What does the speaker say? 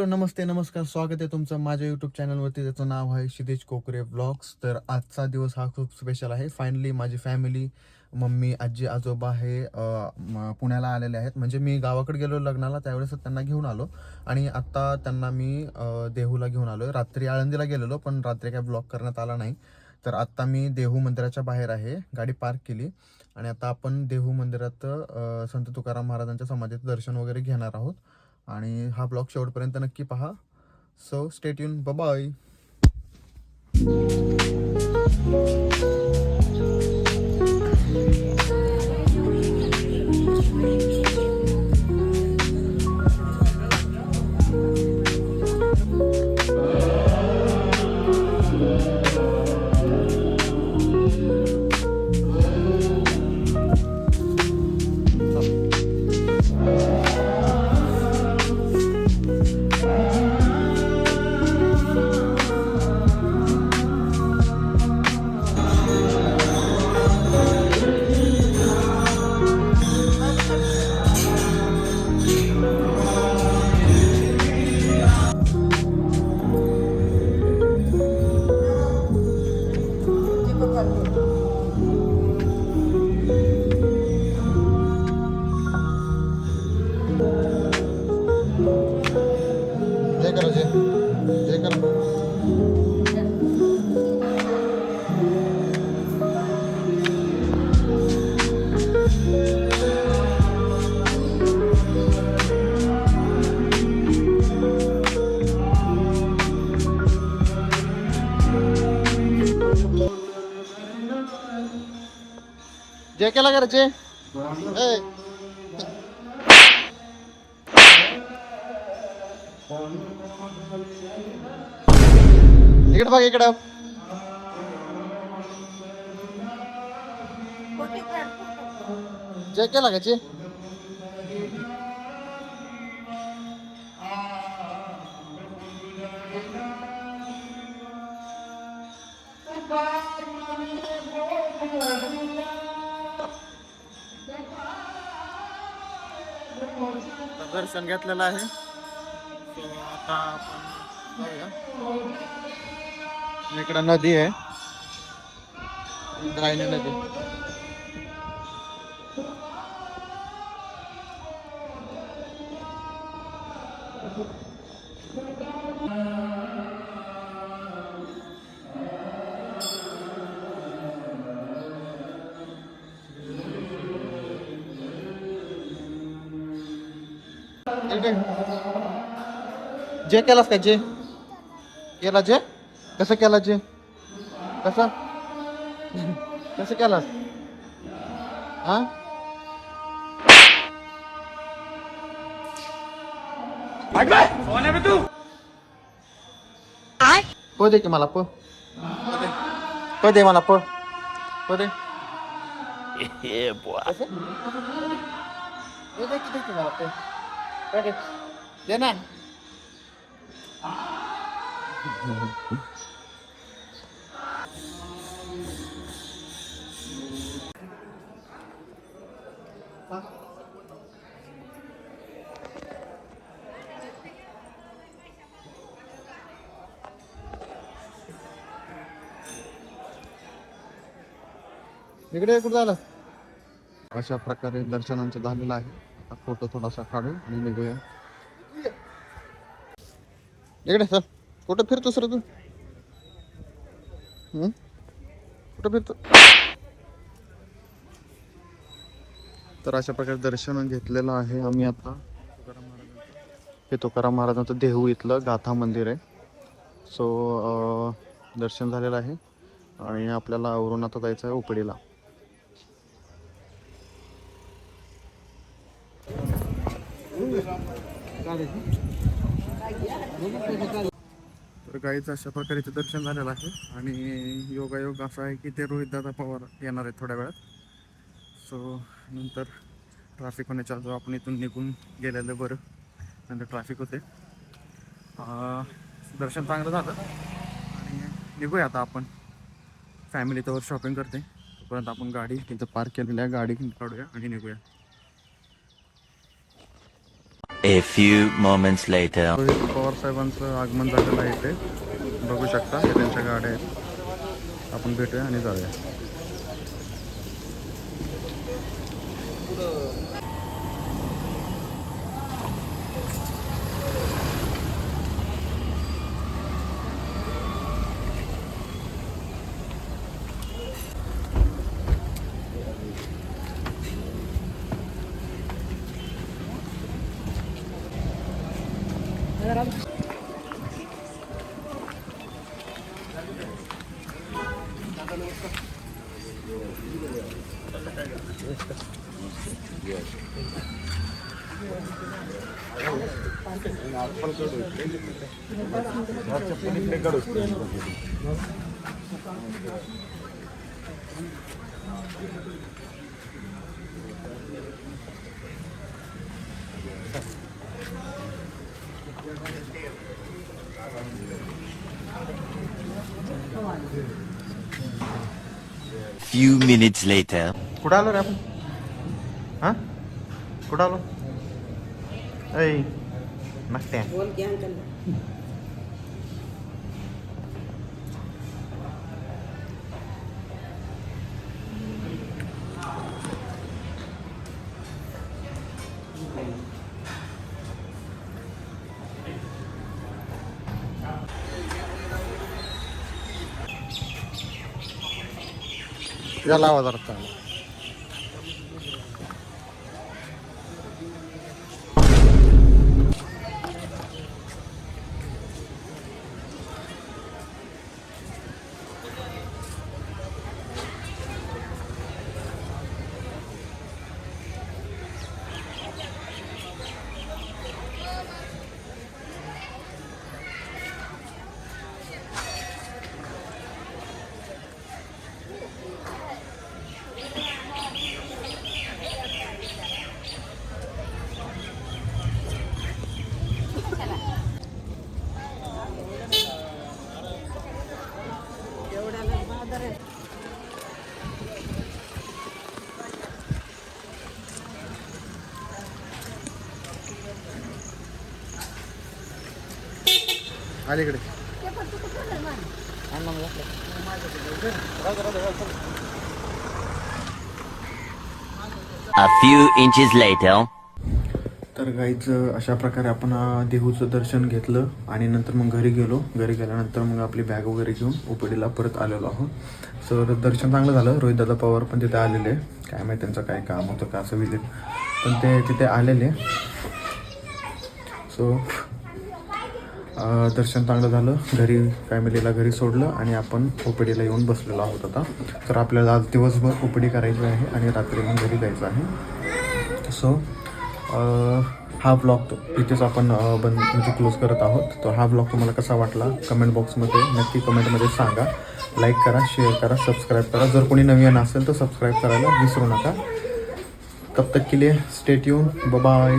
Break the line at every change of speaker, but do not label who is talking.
Hello, नमस्ते, नमस्कार. स्वागत आहे तुमचं माझ्या यूट्यूब चॅनलवरती. त्याचं नाव आहे क्षितिज कोकरे व्लॉग्स. तर आजचा दिवस हा खूप स्पेशल आहे. फायनली माझी फॅमिली, मम्मी, आजी, आजोबा हे पुण्याला आलेले आहेत. म्हणजे मी गावाकडे गेलो लग्नाला, त्यावेळेस त्यांना घेऊन आलो आणि आत्ता त्यांना मी देहूला घेऊन आलो आहे. रात्री आळंदीला गेलेलो, पण रात्री काय ब्लॉग करण्यात आला नाही. तर आत्ता मी देहू मंदिराच्या बाहेर आहे, गाडी पार्क केली आणि आता आपण देहू मंदिरात संत तुकाराम महाराजांच्या समाधीचं दर्शन वगैरे घेणार आहोत. आणि हा ब्लॉग शेवटपर्यंत नक्की पहा. So stay tune. बाय. जय करा, जय जय करा. जय केला करा, जय. ए, इकडे बघ, इकडे. जय केला का, जय. दर्शन घेतलेलं आहे. So, आता आपण जाऊया. इकडे नदी आहे, गायने नदी. जे केलास का, जे केला, जे कसं केला, जे कसं कसं केलास, हा. पो दे की मला, पो दे मला, पो दे. दे की मला, पो दे ना. इकडे कुठं झालं. अशा प्रकारे दर्शनांचं झालेलं आहे. आता फोटो थोडासा काढू आणि निघूया. इकडे सर, कुठं फिरतो सर तू, कुठं फिरतो. तर अशा प्रकारे दर्शन घेतलेलं आहे आम्ही आता. हे तुकाराम महाराजांचं देहू इथलं गाथा मंदिर आहे. सो दर्शन झालेलं आहे आणि आपल्याला आवरून आता जायचं आहे उपडीला. तर गाईचं अशा प्रकारे दर्शन झालेलं आहे आणि योगायोग असा आहे की ते रोहितदादा पवार येणार आहेत थोड्या वेळात. सो नंतर ट्रॅफिक होण्याच्या आधी आपण इथून निघून गेलेलं बरं, नंतर ट्रॅफिक होते. दर्शन चांगलं झालं आणि निघूया आता आपण. फॅमिली त्यावर शॉपिंग करते, तोपर्यंत आपण गाडी तिथं पार्क केलेली आहे, गाडी काढूया आणि निघूया.
A few moments later.
Rohit Pawar साहेबांचं आगमन झालेलं आहे इथे बघू शकता. हे त्यांच्या गाड्या आहेत. आपण भेटूया आणि जाऊया.
Few minutes later.
कुठं आलो रे आपण? हां कुठं आलो? ऐ नसत्या याला आवाज जरा. अलीकडे
A few inches later.
तर गाईच अशा प्रकारे आपण देहूचं दर्शन घेतलं आणि नंतर मग घरी गेलो. घरी गेल्यानंतर मग आपली बॅग वगैरे घेऊन ओपीडीला परत आलेलो आहोत. सो दर्शन चांगलं झालं. रोहितदादा पवार पण तिथे आलेले. काय माहिती त्यांचं काय काम होतं का असं विजिट, पण ते तिथे आलेले. सो दर्शन चांगलं झालं. घरी फॅमिलीला घरी सोडलं आणि आपण ओपीडीला येऊन बसलेलो आहोत आता. तर आपल्याला आज दिवसभर ओपीडी करायची आहे आणि रात्री मग घरी जायचं आहे. सो हा ब्लॉग इथेच आपण म्हणजे क्लोज करत आहोत. तर हा ब्लॉग तुम्हाला कसा वाटला कमेंट बॉक्समध्ये नक्की कमेंटमध्ये सांगा. लाईक करा, शेअर करा, सबस्क्राईब करा. जर कोणी नवीन असेल तर सबस्क्राईब करायला विसरू नका. तब तक के लिए स्टे ट्यून. Bye bye.